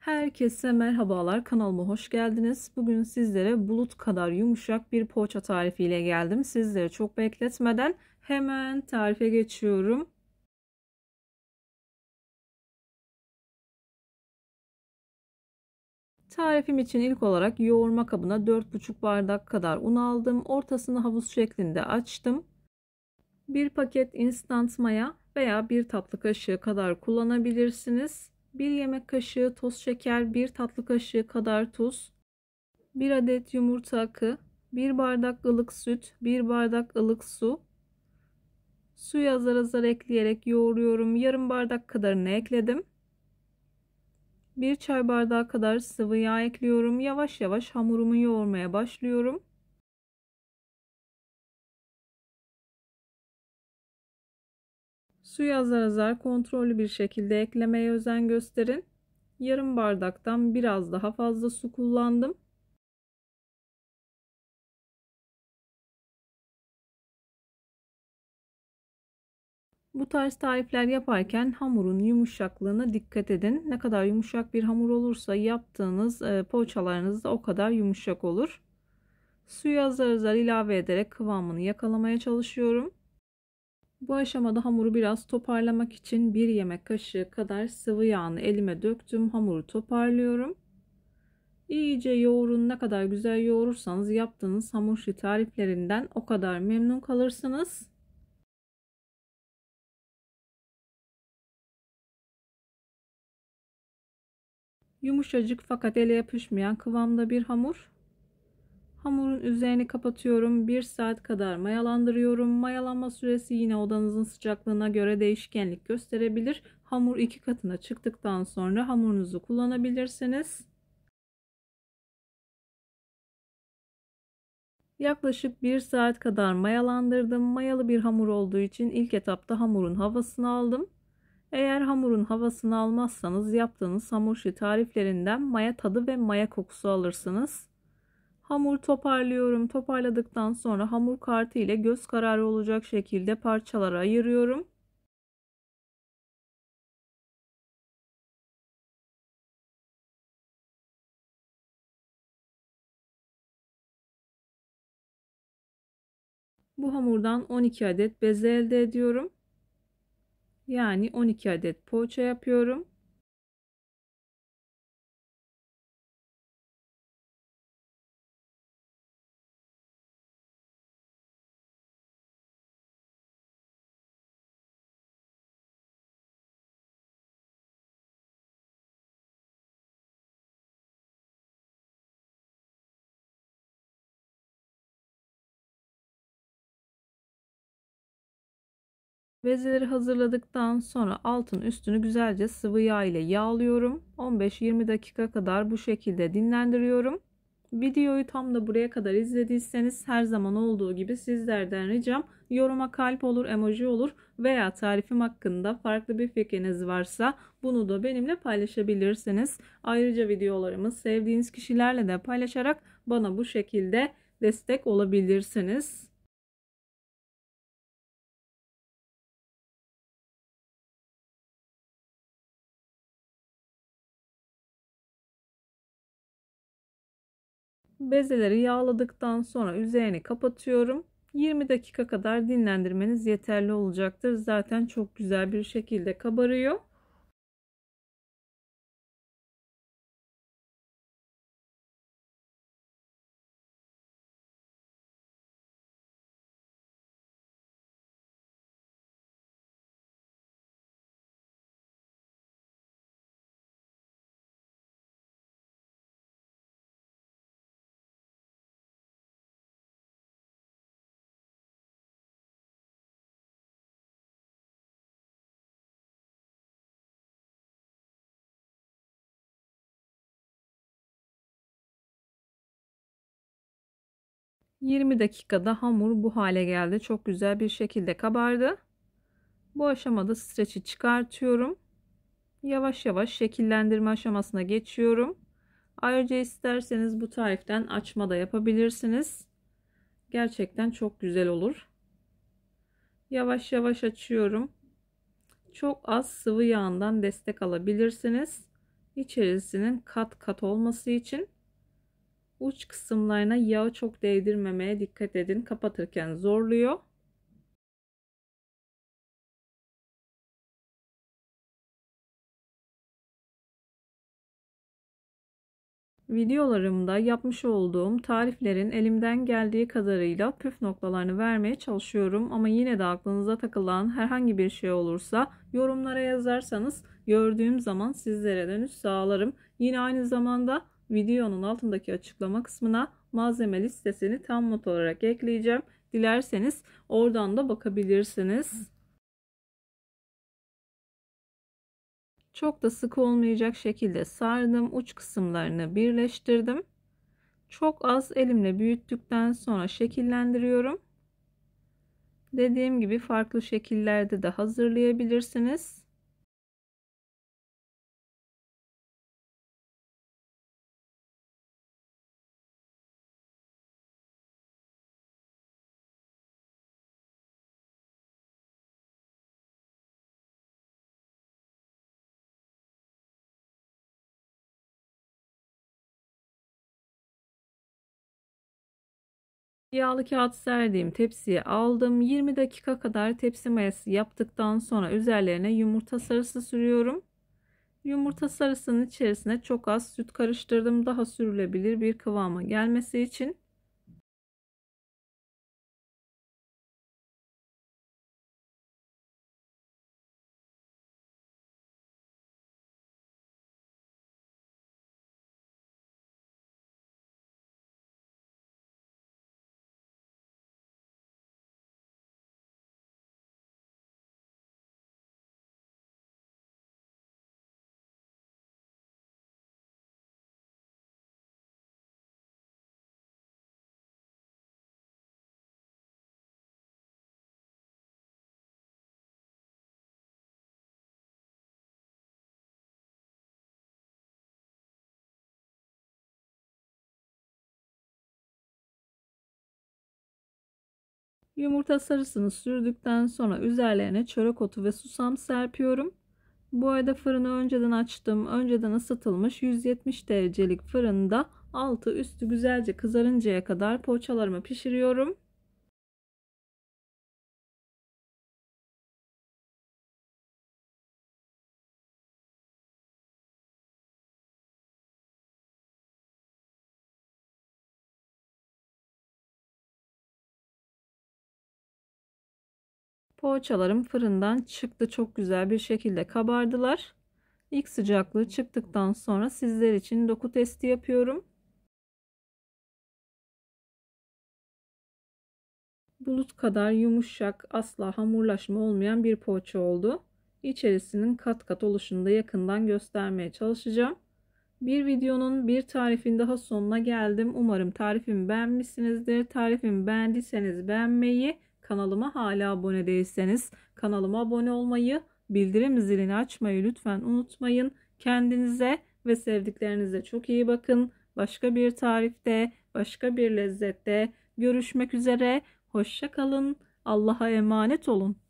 Herkese merhabalar, kanalıma hoş geldiniz. Bugün sizlere bulut kadar yumuşak bir poğaça tarifiyle geldim. Sizleri çok bekletmeden hemen tarife geçiyorum. Tarifim için ilk olarak yoğurma kabına 4,5 bardak kadar un aldım. Ortasını havuz şeklinde açtım. Bir paket instant maya veya bir tatlı kaşığı kadar kullanabilirsiniz. Bir yemek kaşığı toz şeker, bir tatlı kaşığı kadar tuz, 1 adet yumurta akı, 1 bardak ılık süt, 1 bardak ılık su. Suyu azar azar ekleyerek yoğuruyorum. Yarım bardak kadarını ekledim. 1 çay bardağı kadar sıvı yağ ekliyorum. Yavaş yavaş hamurumu yoğurmaya başlıyorum. Suyu azar azar kontrollü bir şekilde eklemeye özen gösterin. Yarım bardaktan biraz daha fazla su kullandım. Bu tarz tarifler yaparken hamurun yumuşaklığına dikkat edin. Ne kadar yumuşak bir hamur olursa yaptığınız poğaçalarınız da o kadar yumuşak olur. Suyu azar azar ilave ederek kıvamını yakalamaya çalışıyorum. Bu aşamada hamuru biraz toparlamak için 1 yemek kaşığı kadar sıvı yağını elime döktüm. Hamuru toparlıyorum. İyice yoğurun. Ne kadar güzel yoğurursanız yaptığınız hamur işi tariflerinden o kadar memnun kalırsınız. Yumuşacık fakat ele yapışmayan kıvamda bir hamur. Hamurun üzerini kapatıyorum. 1 saat kadar mayalandırıyorum. Mayalanma süresi yine odanızın sıcaklığına göre değişkenlik gösterebilir. Hamur 2 katına çıktıktan sonra hamurunuzu kullanabilirsiniz. Yaklaşık 1 saat kadar mayalandırdım. Mayalı bir hamur olduğu için ilk etapta hamurun havasını aldım. Eğer hamurun havasını almazsanız yaptığınız hamur işi tariflerinden maya tadı ve maya kokusu alırsınız. Hamur toparlıyorum. Toparladıktan sonra hamur kartı ile göz kararı olacak şekilde parçalara ayırıyorum. Bu hamurdan 12 adet beze elde ediyorum. Yani 12 adet poğaça yapıyorum. Bezeleri hazırladıktan sonra altın üstünü güzelce sıvı yağ ile yağlıyorum. 15-20 dakika kadar bu şekilde dinlendiriyorum. Videoyu tam da buraya kadar izlediyseniz her zaman olduğu gibi sizlerden ricam yoruma kalp olur, emoji olur veya tarifim hakkında farklı bir fikriniz varsa bunu da benimle paylaşabilirsiniz. Ayrıca videolarımı sevdiğiniz kişilerle de paylaşarak bana bu şekilde destek olabilirsiniz. Bezeleri yağladıktan sonra üzerini kapatıyorum. 20 dakika kadar dinlendirmeniz yeterli olacaktır. Zaten çok güzel bir şekilde kabarıyor. ...20 dakikada hamur bu hale geldi. Çok güzel bir şekilde kabardı. Bu aşamada streçi çıkartıyorum. Yavaş yavaş şekillendirme aşamasına geçiyorum. Ayrıca isterseniz bu tariften açma da yapabilirsiniz. Gerçekten çok güzel olur. Yavaş yavaş açıyorum. Çok az sıvı yağından destek alabilirsiniz. İçerisinin kat kat olması için uç kısımlarına yağı çok değdirmemeye dikkat edin. Kapatırken zorluyor. Videolarımda yapmış olduğum tariflerin elimden geldiği kadarıyla püf noktalarını vermeye çalışıyorum. Ama yine de aklınıza takılan herhangi bir şey olursa yorumlara yazarsanız gördüğüm zaman sizlere dönüş sağlarım. Yine aynı zamanda videonun altındaki açıklama kısmına malzeme listesini tam not olarak ekleyeceğim. Dilerseniz oradan da bakabilirsiniz. Çok da sık olmayacak şekilde sardım. Uç kısımlarını birleştirdim. Çok az elimle büyüttükten sonra şekillendiriyorum. Dediğim gibi farklı şekillerde de hazırlayabilirsiniz. Yağlı kağıt serdiğim tepsiye aldım. 20 dakika kadar tepsi mayası yaptıktan sonra üzerlerine yumurta sarısı sürüyorum. Yumurta sarısının içerisine çok az süt karıştırdım. Daha sürülebilir bir kıvama gelmesi için. Yumurta sarısını sürdükten sonra üzerlerine çörek otu ve susam serpiyorum. Bu arada fırını önceden açtım. Önceden ısıtılmış 170 derecelik fırında altı üstü güzelce kızarıncaya kadar poğaçalarımı pişiriyorum. Poğaçalarım fırından çıktı. Çok güzel bir şekilde kabardılar. İlk sıcaklığı çıktıktan sonra sizler için doku testi yapıyorum. Bulut kadar yumuşak, asla hamurlaşma olmayan bir poğaça oldu. İçerisinin kat kat oluşunu da yakından göstermeye çalışacağım. Bir videonun bir tarifin daha sonuna geldim. Umarım tarifimi beğenmişsinizdir. Tarifimi beğendiyseniz beğenmeyi, kanalıma hala abone değilseniz kanalıma abone olmayı, bildirim zilini açmayı lütfen unutmayın. Kendinize ve sevdiklerinize çok iyi bakın. Başka bir tarifte, başka bir lezzette görüşmek üzere. Hoşça kalın. Allah'a emanet olun.